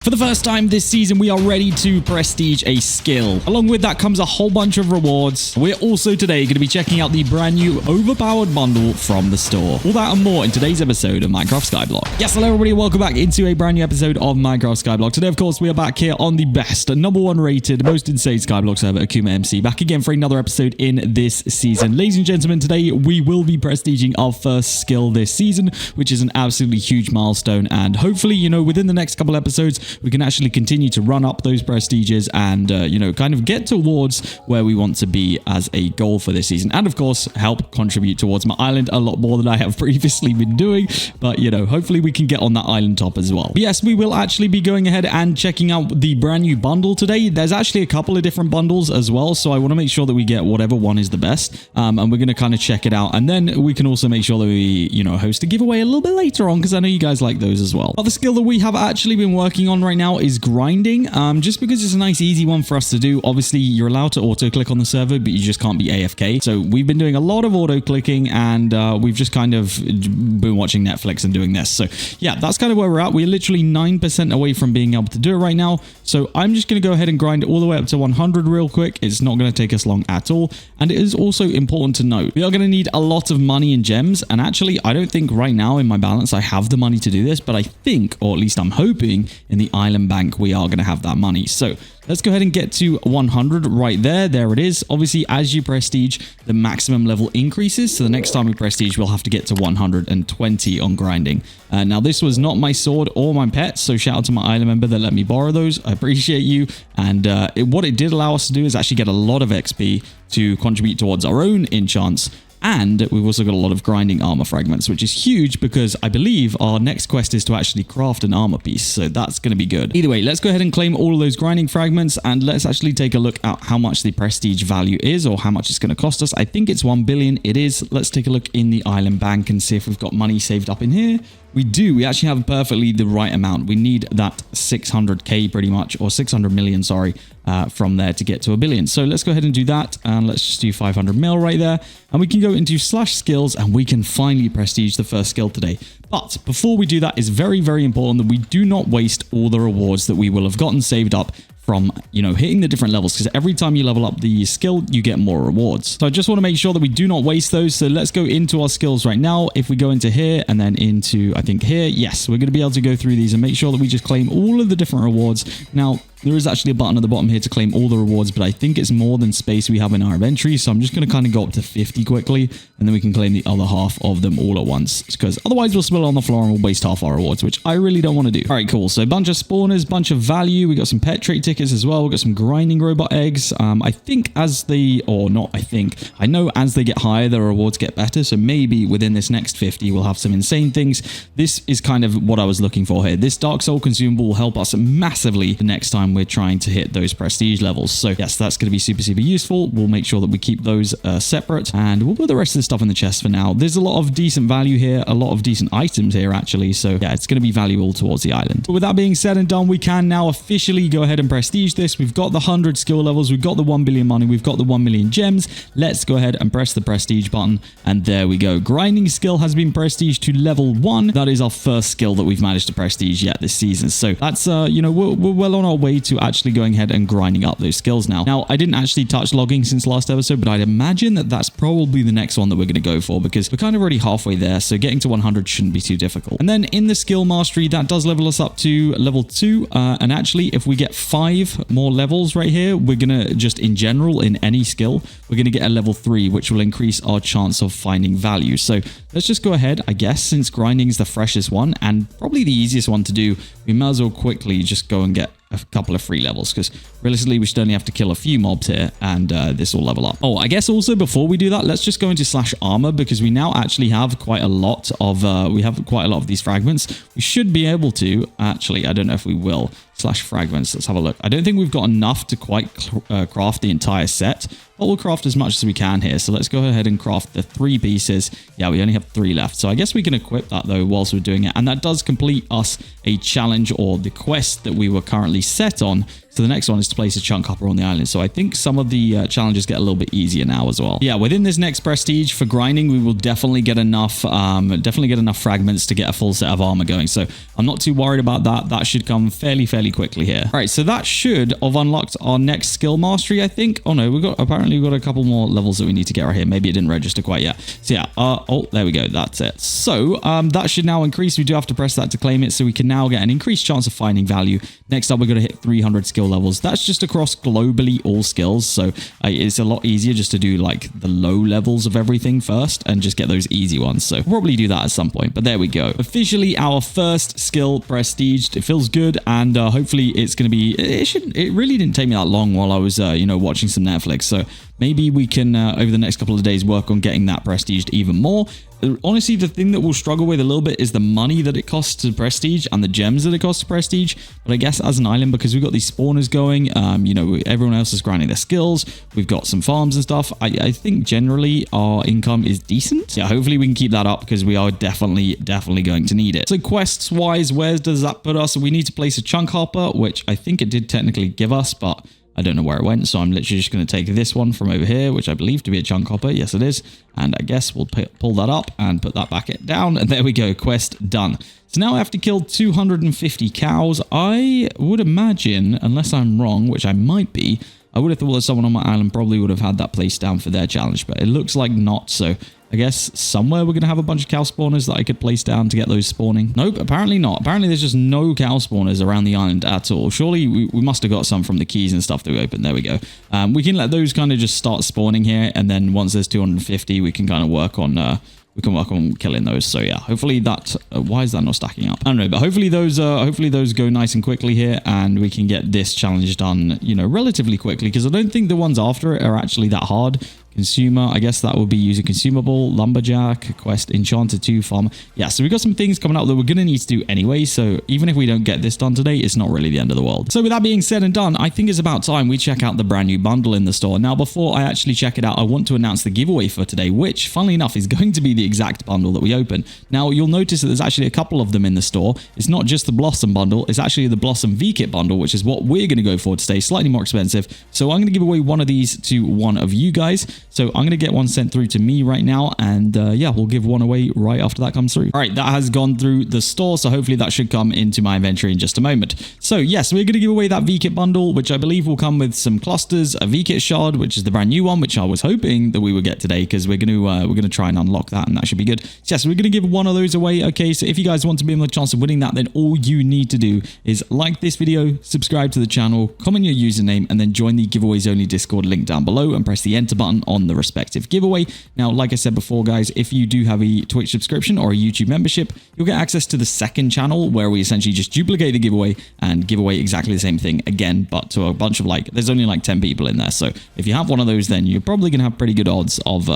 For the first time this season, we are ready to prestige a skill. Along with that comes a whole bunch of rewards. We're also today going to be checking out the brand new overpowered bundle from the store. All that and more in today's episode of Minecraft Skyblock. Yes, hello everybody, welcome back into a brand new episode of Minecraft Skyblock. Today, of course, we are back here on the best, #1 rated, most insane Skyblock server, AkumaMC. Back again for another episode in this season. Ladies and gentlemen, today we will be prestiging our first skill this season, which is an absolutely huge milestone. And hopefully, you know, within the next couple episodes, we can actually continue to run up those prestiges and, you know, kind of get towards where we want to be as a goal for this season. And of course, help contribute towards my island a lot more than I have previously been doing. But, you know, hopefully we can get on that island top as well. But yes, we will actually be going ahead and checking out the brand new bundle today. There's actually a couple of different bundles as well. So I want to make sure that we get whatever one is the best. And we're going to kind of check it out. And then we can also make sure that we, you know, host a giveaway a little bit later on because I know you guys like those as well. But the skill that we have actually been working on right now is grinding, just because it's a nice easy one for us to do. Obviously you're allowed to auto click on the server, but you just can't be AFK. So we've been doing a lot of auto clicking and we've just kind of been watching Netflix and doing this. So yeah, that's kind of where we're at. We're literally 9% away from being able to do it right now. So I'm just going to go ahead and grind all the way up to 100 real quick. It's not going to take us long at all. And it is also important to note, we are going to need a lot of money and gems. And actually, I don't think right now in my balance, I have the money to do this, but I think, or at least I'm hoping, in the island bank, we are going to have that money. So let's go ahead and get to 100 right there. There it is. Obviously, as you prestige, the maximum level increases. So the next time we prestige, we'll have to get to 120 on grinding. Now, this was not my sword or my pet. So shout out to my island member that let me borrow those. I appreciate you. And what it did allow us to do is actually get a lot of XP to contribute towards our own enchants. And we've also got a lot of grinding armor fragments, which is huge because I believe our next quest is to actually craft an armor piece. So that's going to be good. Either way, let's go ahead and claim all of those grinding fragments and let's actually take a look at how much the prestige value is or how much it's going to cost us. I think it's 1 billion. It is. Let's take a look in the island bank and see if we've got money saved up in here. We do. We actually have perfectly the right amount. We need that 600k pretty much, or 600 million, sorry, from there to get to 1 billion. So let's go ahead and do that. And let's just do 500 mil right there. And we can go into /skills and we can finally prestige the first skill today. But before we do that, it's very, very important that we do not waste all the rewards that we will have gotten saved up from, you know, hitting the different levels, because every time you level up the skill, you get more rewards. So I just want to make sure that we do not waste those. So let's go into our skills right now. If we go into here and then into, I think here, yes, we're going to be able to go through these and make sure that we just claim all of the different rewards. Now, there is actually a button at the bottom here to claim all the rewards, but I think it's more than space we have in our inventory. So I'm just going to kind of go up to 50 quickly, and then we can claim the other half of them all at once, because otherwise we'll spill it on the floor and we'll waste half our rewards, which I really don't want to do. All right, cool. So a bunch of spawners, bunch of value. We got some pet trait tickets as well. We got some grinding robot eggs. I think as they, or not, I know as they get higher, the rewards get better. So maybe within this next 50, we'll have some insane things. This is kind of what I was looking for here. This Dark Soul consumable will help us massively the next time we're trying to hit those prestige levels. So yes, that's going to be super, super useful. We'll make sure that we keep those separate, and we'll put the rest of the stuff in the chest for now. There's a lot of decent value here, a lot of decent items here actually. So yeah, it's going to be valuable towards the island. But with that being said and done, we can now officially go ahead and prestige this. We've got the 100 skill levels. We've got the 1 billion money. We've got the 1 million gems. Let's go ahead and press the prestige button. And there we go. Grinding skill has been prestiged to level 1. That is our first skill that we've managed to prestige yet this season. So that's, you know, we're well on our way to actually going ahead and grinding up those skills now. Now, I didn't actually touch logging since last episode, but I'd imagine that that's probably the next one that we're going to go for, because we're kind of already halfway there. So getting to 100 shouldn't be too difficult. And then in the skill mastery, that does level us up to level 2. And actually, if we get 5 more levels right here, we're going to just in general, in any skill, we're going to get a level 3, which will increase our chance of finding value. So let's just go ahead, I guess, since grinding is the freshest one and probably the easiest one to do, we might as well quickly just go and get a couple of free levels, because realistically we should only have to kill a few mobs here and this will level up. Oh, I guess also before we do that, let's just go into /armor, because we now actually have quite a lot of these fragments. We should be able to actually, I don't know if we will, /fragments. Let's have a look. I don't think we've got enough to quite craft the entire set, but we'll craft as much as we can here. So let's go ahead and craft the 3 pieces. Yeah, we only have 3 left. So I guess we can equip that though whilst we're doing it. And that does complete us a challenge, or the quest that we were currently set on, So the next one is to place a chunk hopper on the island. So I think some of the challenges get a little bit easier now as well. Yeah, within this next prestige for grinding, we will definitely get enough fragments to get a full set of armor going. So I'm not too worried about that. That should come fairly quickly here. All right, so that should have unlocked our next skill mastery, I think. Oh no, apparently we've got a couple more levels that we need to get right here. Maybe it didn't register quite yet. So yeah, oh, there we go. That's it. So that should now increase. We do have to press that to claim it. So we can now get an increased chance of finding value. Next up, we're going to hit 300 skill levels. That's just across globally all skills. So it's a lot easier just to do like the low levels of everything first and just get those easy ones. So we'll probably do that at some point, but there we go. Officially our first skill prestiged. It feels good, and hopefully it's going to be, it really didn't take me that long while I was, watching some Netflix. So maybe we can, over the next couple of days, work on getting that prestiged even more. Honestly, the thing that we'll struggle with a little bit is the money that it costs to prestige and the gems that it costs to prestige. But I guess as an island, because we've got these spawners going, everyone else is grinding their skills. We've got some farms and stuff. I think generally our income is decent. Yeah, hopefully we can keep that up because we are definitely going to need it. So quests wise, where does that put us? We need to place a chunk hopper, which I think it did technically give us, but I don't know where it went, so I'm literally just going to take this one from over here, which I believe to be a chunk hopper. Yes, it is. And I guess we'll pull that up and put that back down. And there we go. Quest done. So now I have to kill 250 cows. I would imagine, unless I'm wrong, which I might be, I would have thought that someone on my island probably would have had that placed down for their challenge, but it looks like not. So I guess somewhere we're going to have a bunch of cow spawners that I could place down to get those spawning. Nope, apparently not. Apparently there's just no cow spawners around the island at all. Surely we must have got some from the keys and stuff that we opened. There we go. We can let those kind of just start spawning here, and then once there's 250, we can kind of work on killing those. So yeah, hopefully that why is that not stacking up? I don't know, but hopefully those go nice and quickly here, and we can get this challenge done, relatively quickly, because I don't think the ones after it are actually that hard. Consumer, I guess that would be user consumable, lumberjack, quest, enchanted 2, farm. Yeah, so we've got some things coming up that we're going to need to do anyway, so even if we don't get this done today, it's not really the end of the world. So with that being said and done, I think it's about time we check out the brand new bundle in the store. Now, before I actually check it out, I want to announce the giveaway for today, which, funnily enough, is going to be the exact bundle that we open. Now, you'll notice that there's actually a couple of them in the store. It's not just the Blossom bundle, it's actually the Blossom V-Kit bundle, which is what we're going to go for today, slightly more expensive. So I'm going to give away one of these to one of you guys. So I'm going to get one sent through to me right now, and yeah, we'll give one away right after that comes through. All right, that has gone through the store, so hopefully that should come into my inventory in just a moment. So yes, we're going to give away that V-Kit bundle, which I believe will come with some clusters, a V-Kit shard, which is the brand new one, which I was hoping that we would get today, because we're going to try and unlock that, and that should be good. So yes, we're going to give one of those away. Okay, so if you guys want to be in the chance of winning that, then all you need to do is like this video, subscribe to the channel, comment your username, and then join the giveaways only Discord link down below and press the enter button on the respective giveaway. Now, like I said before, guys, if you do have a Twitch subscription or a YouTube membership, you'll get access to the second channel where we essentially just duplicate the giveaway and give away exactly the same thing again, but to a bunch of there's only 10 people in there. So if you have one of those, then you're probably going to have pretty good odds of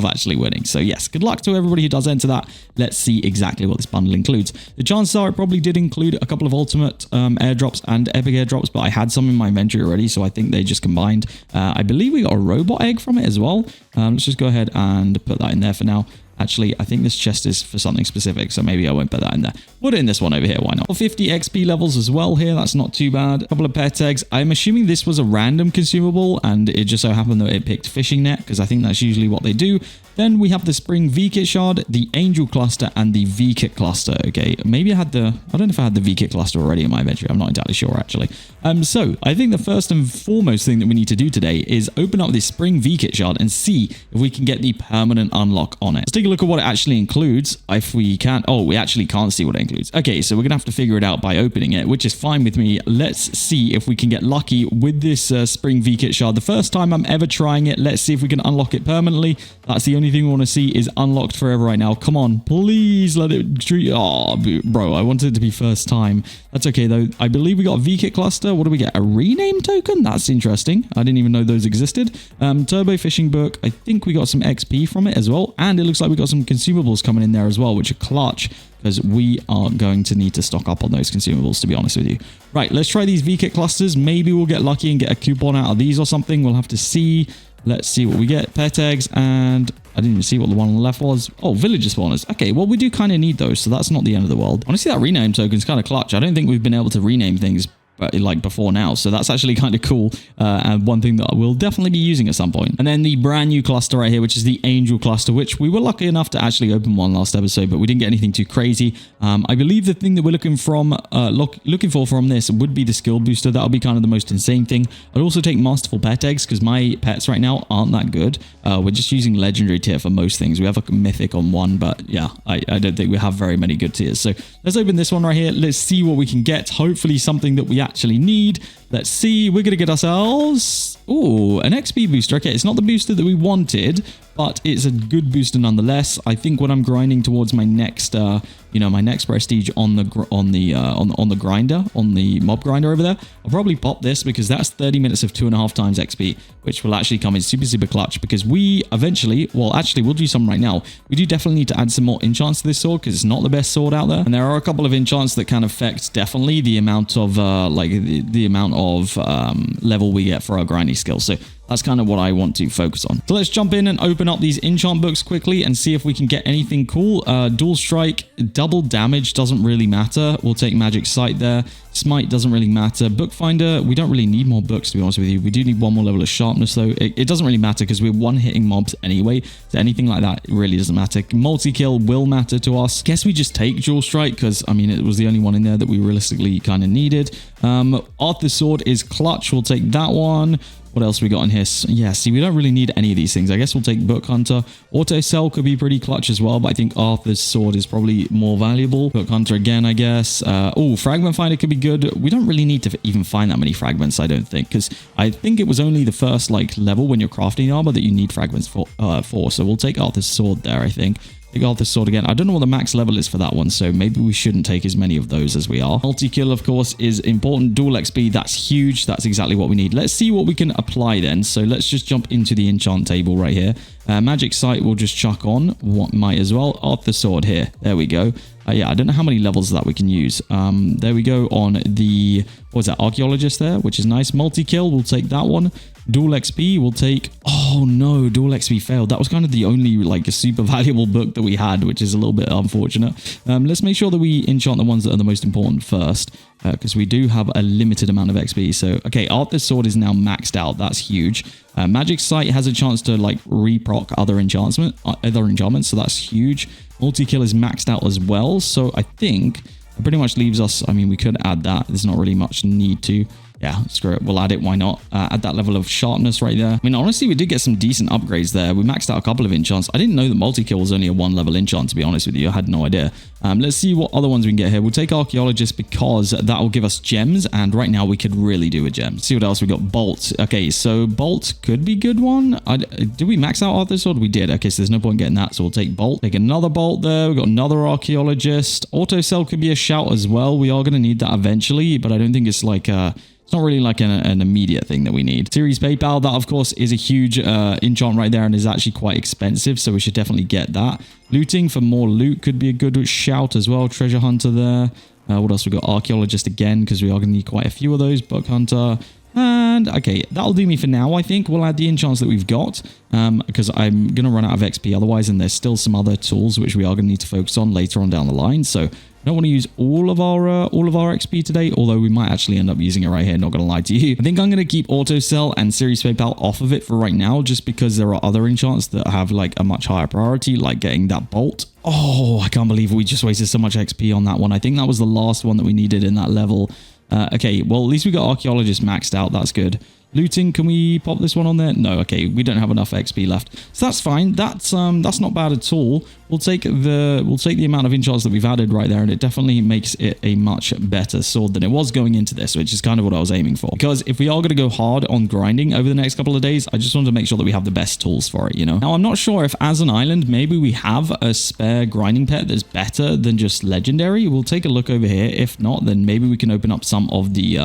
actually winning. So yes, good luck to everybody who does enter that. Let's see exactly what this bundle includes. The chances are it probably did include a couple of ultimate airdrops and epic airdrops, but I had some in my inventory already, so I think they just combined. I believe we got a robot egg from it as well. Let's just go ahead and put that in there for now. Actually, I think this chest is for something specific, so maybe I won't put that in there. Put it in this one over here, why not? 50 XP levels as well here, that's not too bad. A couple of pet eggs. I'm assuming this was a random consumable, and it just so happened that it picked fishing net, because I think that's usually what they do. Then we have the Spring V-Kit shard, the Angel cluster, and the V-Kit cluster. Okay, maybe I don't know if I had the V-Kit cluster already in my inventory. I'm not entirely sure, actually. So I think the first and foremost thing that we need to do today is open up this Spring V-Kit shard and see if we can get the permanent unlock on it. Let's take a look at what it actually includes. If we can't, we actually can't see what it includes. Okay, so we're gonna have to figure it out by opening it, which is fine with me. Let's see if we can get lucky with this Spring V-Kit shard. The first time I'm ever trying it. Let's see if we can unlock it permanently. That's the only thing we want to see is unlocked forever right now. Come on, please let it treat. Oh, bro, I wanted it to be first time. That's okay though. I believe we got a V-Kit cluster. What do we get? A rename token? That's interesting. I didn't even know those existed. Turbo fishing book. I think we got some XP from it as well, and it looks like we got some consumables coming in there as well, which are clutch, because we are going to need to stock up on those consumables, to be honest with you. Right, let's try these V-Kit clusters. Maybe we'll get lucky and get a coupon out of these or something. We'll have to see. Let's see what we get. Pet eggs, and I didn't even see what the one on the left was. Oh, villager spawners. Okay, well, we do kind of need those, so that's not the end of the world. Honestly, that rename token is kind of clutch. I don't think we've been able to rename things like before now. So that's actually kind of cool, and one thing that we'll definitely be using at some point. And then the brand new cluster right here, which is the Angel cluster, which we were lucky enough to actually open one last episode, but we didn't get anything too crazy. I believe the thing that we're looking for from this would be the skill booster. That'll be kind of the most insane thing. I'd also take masterful pet eggs because my pets right now aren't that good. We're just using legendary tier for most things. We have a mythic on one, but yeah, I don't think we have very many good tiers. So let's open this one right here. Let's see what we can get. Hopefully something that we actually need. Let's see. We're going to get ourselves, ooh, an XP booster. Okay, it's not the booster that we wanted, but it's a good booster nonetheless. I think when I'm grinding towards my next, my next prestige on the grinder, on the mob grinder over there, I'll probably pop this because that's 30 minutes of 2.5 times XP, which will actually come in super, super clutch because we eventually, well, actually, we'll do some right now. We do definitely need to add some more enchants to this sword because it's not the best sword out there. And there are a couple of enchants that can affect definitely the amount of, the amount of level we get for our grinding skills. So that's kind of what I want to focus on. So let's jump in and open up these enchant books quickly and see if we can get anything cool. Dual strike, double damage doesn't really matter. We'll take magic sight there. Smite doesn't really matter. Bookfinder, we don't really need more books, to be honest with you. We do need one more level of sharpness, though. It doesn't really matter because we're one-hitting mobs anyway. So anything like that really doesn't matter. Multi-kill will matter to us. Guess we just take dual strike because, I mean, it was the only one in there that we realistically kind of needed. Arthur's sword is clutch. We'll take that one. What else we got in here? Yeah, see, we don't really need any of these things. I guess we'll take Book Hunter. Auto Cell could be pretty clutch as well, but I think Arthur's sword is probably more valuable. Book Hunter again, I guess. Oh, Fragment Finder could be good. We don't really need to even find that many fragments, I don't think, because I think it was only the first level when you're crafting armor that you need fragments for. So we'll take Arthur's sword there, I think. Take Arthur's sword again. I don't know what the max level is for that one, so maybe we shouldn't take as many of those as we are. Multi-kill, of course, is important. Dual XP, that's huge. That's exactly what we need. Let's see what we can apply then. So let's just jump into the enchant table right here. Magic Sight we'll just chuck on. What might as well. Arthur's sword here. There we go. Yeah, I don't know how many levels that we can use. There we go on the, what was that, Archaeologist there, which is nice. Multi-kill, we'll take that one. Dual XP, we'll take, oh no, Dual XP failed. That was kind of the only super valuable book that we had, which is a little bit unfortunate. Let's make sure that we enchant the ones that are the most important first, because we do have a limited amount of XP. So, okay, Arthur's sword is now maxed out. That's huge. Magic Sight has a chance to reproc other enchantments, so that's huge. Multi-kill is maxed out as well, so I think it pretty much leaves us, I mean, we could add that. There's not really much need to. Yeah, screw it. We'll add it. Why not? Add that level of sharpness right there. I mean, honestly, we did get some decent upgrades there. We maxed out a couple of enchants. I didn't know that multi-kill was only a 1-level enchant, to be honest with you. I had no idea. Let's see what other ones we can get here. We'll take Archaeologist because that will give us gems. And right now, we could really do with gems. See what else we got. Bolt. Okay, so Bolt could be a good one. Did we max out Arthur's sword? We did. Okay, so there's no point getting that. So we'll take Bolt. Take another Bolt there. We've got another Archaeologist. Auto Cell could be a shout as well. We are going to need that eventually, but I don't think it's it's not really an immediate thing that we need. Series PayPal, that of course is a huge enchant right there and is actually quite expensive, so we should definitely get that. Looting for more loot could be a good shout as well. Treasure Hunter there. What else we got? Archaeologist again, because we are going to need quite a few of those. Book Hunter. And okay, that'll do me for now, I think. We'll add the enchants that we've got because I'm going to run out of XP otherwise, and there's still some other tools which we are going to need to focus on later on down the line. So I don't want to use all of our XP today, although we might actually end up using it right here, not going to lie to you. I think I'm going to keep Auto Cell and Series PayPal off of it for right now, just because there are other enchants that have a much higher priority, like getting that Bolt. Oh, I can't believe we just wasted so much XP on that one. I think that was the last one that we needed in that level. Okay, well, at least we got Archaeologist maxed out. That's good. Looting, can we pop this one on there? No, okay, we don't have enough XP left. So that's fine. That's not bad at all. We'll take the amount of enchants that we've added right there, and it definitely makes it a much better sword than it was going into this, which is kind of what I was aiming for. Because if we are going to go hard on grinding over the next couple of days, I just want to make sure that we have the best tools for it, you know? Now, I'm not sure if as an island, maybe we have a spare grinding pet that's better than just legendary. We'll take a look over here. If not, then maybe we can open up some of the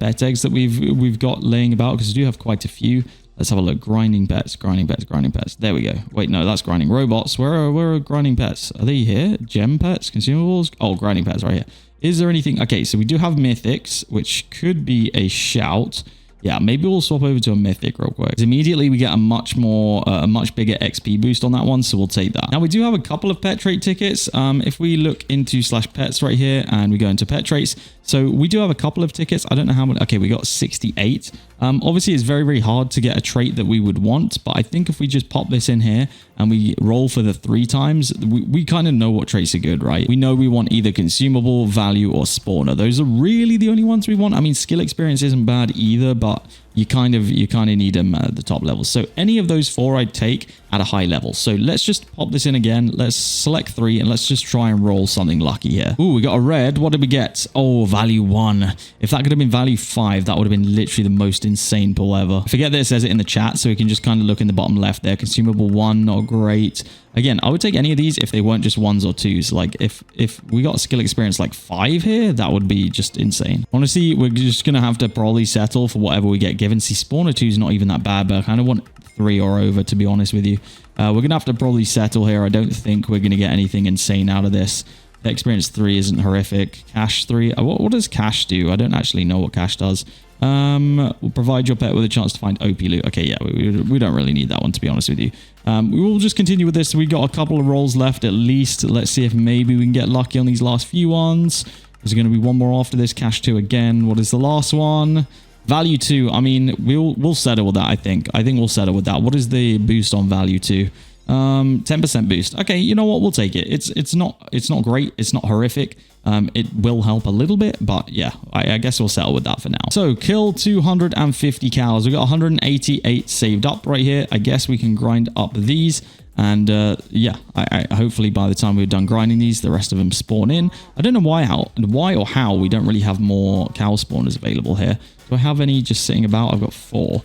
pet eggs that we've got laying about, because we do have quite a few. Let's have a look. Grinding pets, grinding pets, grinding pets. There we go. Wait, no, that's grinding robots. Where are grinding pets? Are they here? Gem pets, consumables? Oh, grinding pets right here. Is there anything? Okay, so we do have mythics, which could be a shout. yeah, maybe we'll swap over to a mythic real quick. Immediately we get a much bigger XP boost on that one, so we'll take that. Now we do have a couple of pet trait tickets. If we look into /pets right here and we go into pet traits, so we do have a couple of tickets. I don't know how many. Okay, we got 68. Obviously it's very, very hard to get a trait that we would want, but I think if we just pop this in here and we roll for the 3 times, we kind of know what traits are good, right? We know we want either consumable, value, or spawner. Those are really the only ones we want. I mean, skill experience isn't bad either, but you kind of need them at the top level. So any of those 4 I'd take at a high level. So let's just pop this in again. Let's select 3 and let's just try and roll something lucky here. Ooh, we got a red. What did we get? Oh, value 1. If that could have been value 5, that would have been literally the most insane pull ever. I forget that it says it in the chat, so we can just kind of look in the bottom left there. Consumable 1, not great. Again, I would take any of these if they weren't just 1s or 2s. Like if we got skill experience like 5 here, that would be just insane. Honestly, we're just going to have to probably settle for whatever we get given. See, spawner 2 is not even that bad, but I kind of want 3 or over, to be honest with you. We're going to have to probably settle here. I don't think we're going to get anything insane out of this. The experience 3 isn't horrific. Cash 3. What does cash do? I don't actually know what cash does. Will provide your pet with a chance to find OP loot. Okay, yeah, we don't really need that one, to be honest with you. We will just continue with this. We got a couple of rolls left at least. Let's see if maybe we can get lucky on these last few ones. There's going to be one more after this. Cash 2 again. What is the last one? Value 2. I mean, we'll settle with that, I think. I think we'll settle with that. What is the boost on value 2? 10% boost. Okay, you know what? We'll take it. It's not great. It's not horrific. It will help a little bit, but yeah, I guess we'll settle with that for now. So kill 250 cows. We got 188 saved up right here. I guess we can grind up these. And yeah, I hopefully by the time we're done grinding these, the rest of them spawn in. I don't know why or how we don't really have more cow spawners available here. Do I have any just sitting about? I've got 4.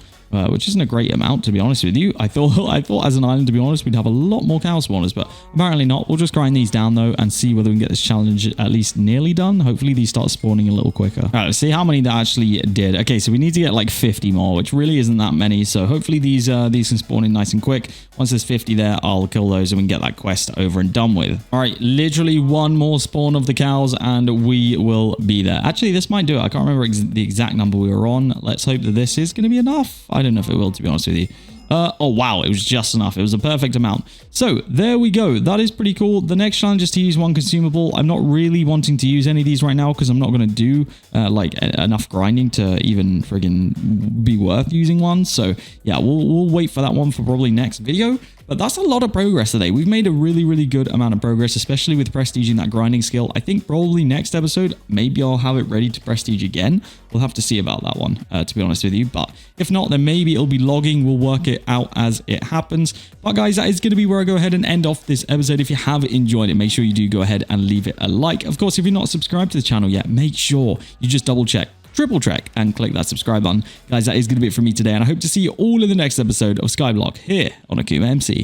Which isn't a great amount, to be honest with you. I thought as an island, to be honest, we'd have a lot more cow spawners, but apparently not. We'll just grind these down, though, and see whether we can get this challenge at least nearly done. Hopefully, these start spawning a little quicker. All right, let's see how many that actually did. Okay, so we need to get like 50 more, which really isn't that many. So hopefully these can spawn in nice and quick. Once there's 50 there, I'll kill those and we can get that quest over and done with. All right, literally one more spawn of the cows and we will be there. Actually, this might do it. I can't remember the exact number we were on. Let's hope that this is going to be enough. I don't know if it will, to be honest with you. Oh, wow. It was just enough. It was a perfect amount. So there we go. That is pretty cool. The next challenge is to use 1 consumable. I'm not really wanting to use any of these right now because I'm not going to do like enough grinding to even friggin' be worth using one. So yeah, we'll wait for that one for probably next video. But that's a lot of progress today. We've made a really, really good amount of progress, especially with prestiging that grinding skill. I think probably next episode, maybe I'll have it ready to prestige again. We'll have to see about that one, to be honest with you. But if not, then maybe it'll be logging. We'll work it out as it happens. But guys, that is going to be where I go ahead and end off this episode. If you have enjoyed it, make sure you do go ahead and leave it a like. Of course, if you're not subscribed to the channel yet, make sure you just double check, triple check, and click that subscribe button. Guys, that is going to be it for me today. And I hope to see you all in the next episode of Skyblock here on AkumaMC.